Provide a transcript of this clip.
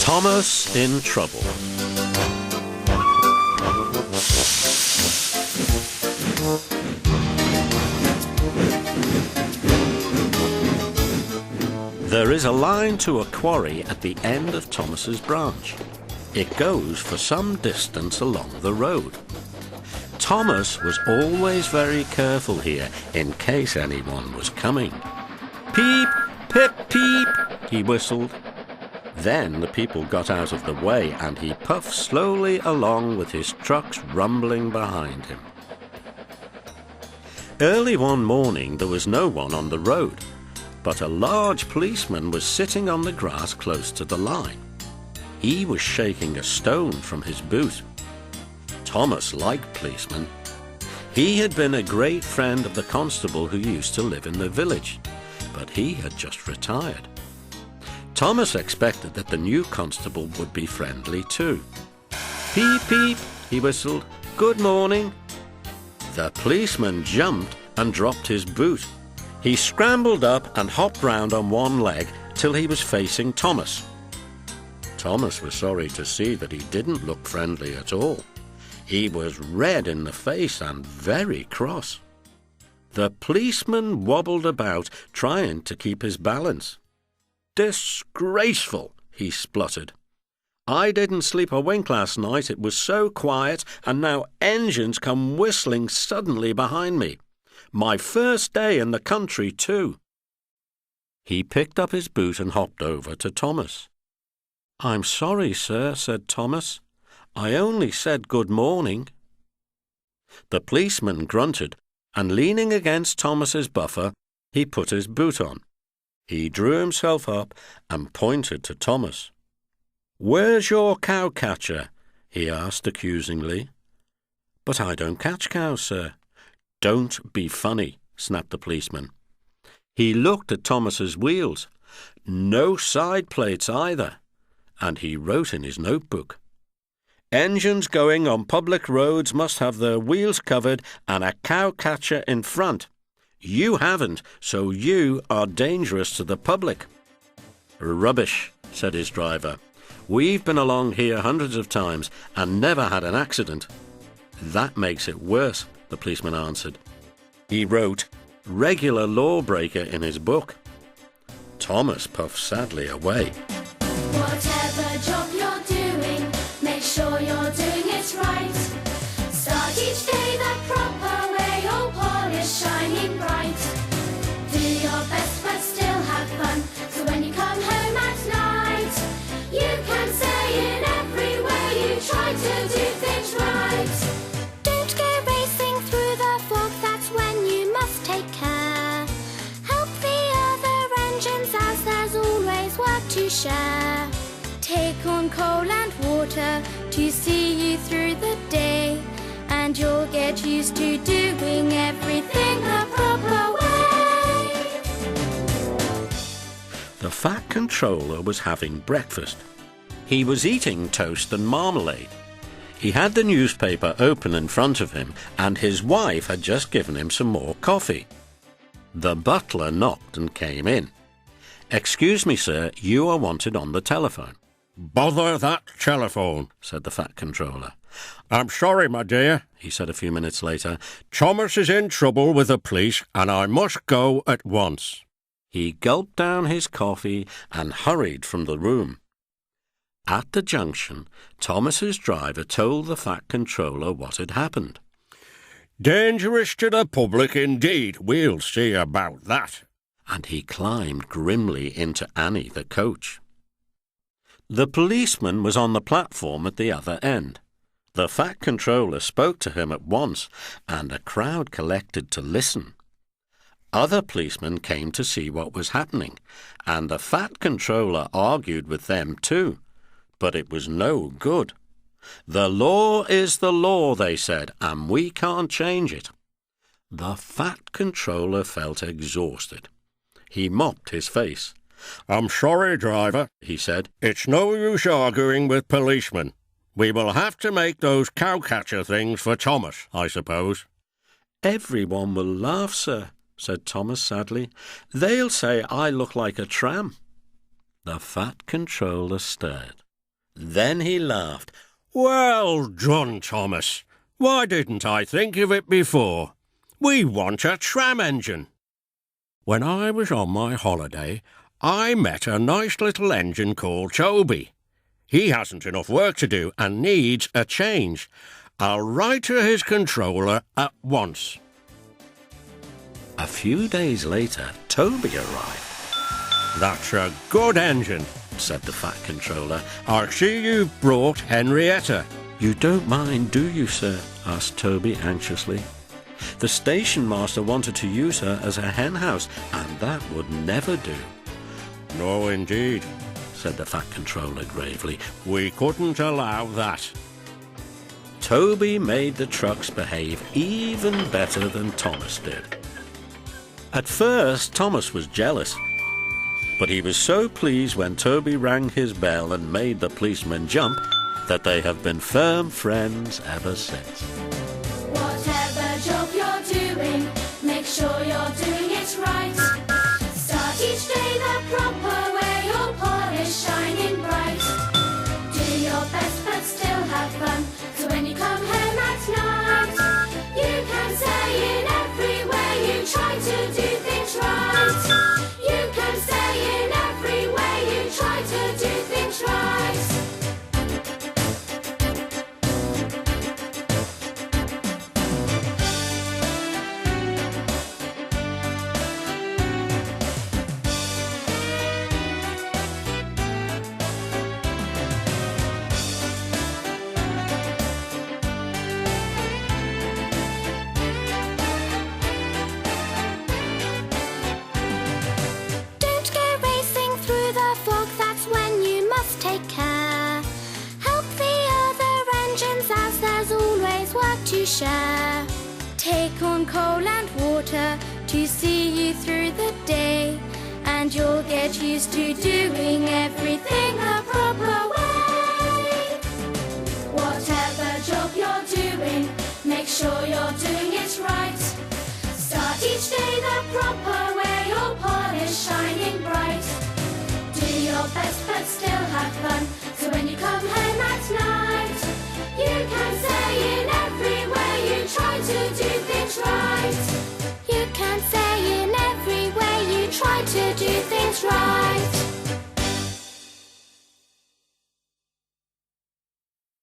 Thomas in trouble. There is a line to a quarry at the end of Thomas's branch. It goes for some distance along the road. Thomas was always very careful here in case anyone was coming. Peep, pip, peep, he whistled. Then the people got out of the way and he puffed slowly along with his trucks rumbling behind him. Early one morning there was no one on the road, but a large policeman was sitting on the grass close to the line. He was shaking a stone from his boot. Thomas liked policemen. He had been a great friend of the constable who used to live in the village, but he had just retired. Thomas expected that the new constable would be friendly too. Peep, peep, he whistled. Good morning. The policeman jumped and dropped his boot. He scrambled up and hopped round on one leg till he was facing Thomas. Thomas was sorry to see that he didn't look friendly at all. He was red in the face and very cross. The policeman wobbled about, trying to keep his balance. Disgraceful, he spluttered. I didn't sleep a wink last night, it was so quiet, and now engines come whistling suddenly behind me. My first day in the country, too. He picked up his boot and hopped over to Thomas. I'm sorry, sir, said Thomas. I only said good morning. The policeman grunted, and leaning against Thomas's buffer, he put his boot on. He drew himself up and pointed to Thomas. Where's your cow-catcher? He asked accusingly. But I don't catch cows, sir. Don't be funny, snapped the policeman. He looked at Thomas's wheels. No side plates either. And he wrote in his notebook. Engines going on public roads must have their wheels covered and a cow-catcher in front. You haven't, so you are dangerous to the public. Rubbish, said his driver. We've been along here hundreds of times and never had an accident. That makes it worse, the policeman answered. He wrote, regular lawbreaker in his book. Thomas puffed sadly away. Whatever job you're doing, make sure you're doing it right. Start each day the proper way, all polished, shining bright. Do your best but still have fun, so when you come home at night, you can say in every way you try to do things right. Don't go racing through the fog, that's when you must take care. Help the other engines as there's always work to share. Take on coal and water to see you through the day, and you'll get used to doing everything the proper way. The Fat Controller was having breakfast. He was eating toast and marmalade. He had the newspaper open in front of him, and his wife had just given him some more coffee. The butler knocked and came in. Excuse me, sir, you are wanted on the telephone. Bother that telephone, said the Fat Controller. I'm sorry, my dear, he said a few minutes later. Thomas is in trouble with the police, and I must go at once. He gulped down his coffee and hurried from the room. At the junction, Thomas's driver told the Fat Controller what had happened. Dangerous to the public indeed. We'll see about that. And he climbed grimly into Annie, the coach. The policeman was on the platform at the other end. The Fat Controller spoke to him at once, and a crowd collected to listen. Other policemen came to see what was happening, and the Fat Controller argued with them too. But it was no good. The law is the law, they said, and we can't change it. The Fat Controller felt exhausted. He mopped his face. I'm sorry, driver, he said. It's no use arguing with policemen. We will have to make those cow-catcher things for Thomas, I suppose. Everyone will laugh, sir, said Thomas sadly. They'll say I look like a tram. The Fat Controller stared. Then he laughed. Well done, Thomas. Why didn't I think of it before? We want a tram engine. When I was on my holiday, I met a nice little engine called Toby. He hasn't enough work to do and needs a change. I'll write to his controller at once. A few days later, Toby arrived. That's a good engine, said the Fat Controller. I see you've brought Henrietta. You don't mind, do you, sir? asked Toby anxiously. The station master wanted to use her as a hen house, and that would never do. No, indeed, said the Fat Controller gravely. We couldn't allow that. Toby made the trucks behave even better than Thomas did. At first, Thomas was jealous, but he was so pleased when Toby rang his bell and made the policeman jump that they have been firm friends ever since. Whatever job you're doing, make sure you're doing it right. Start each day the proper way, all polished, shining bright. Do your best but still have fun, so when you come home at night, you can say in every way you try to do things right. You can say in every way you try to do things right. Share. Take on coal and water to see you through the day, and you'll get used to doing everything the proper way. Whatever job you're doing, make sure you're doing it right. Start each day the proper way, all polished, shining bright. Do your best but still have fun, so when you come home at night, you can say in every way you try to do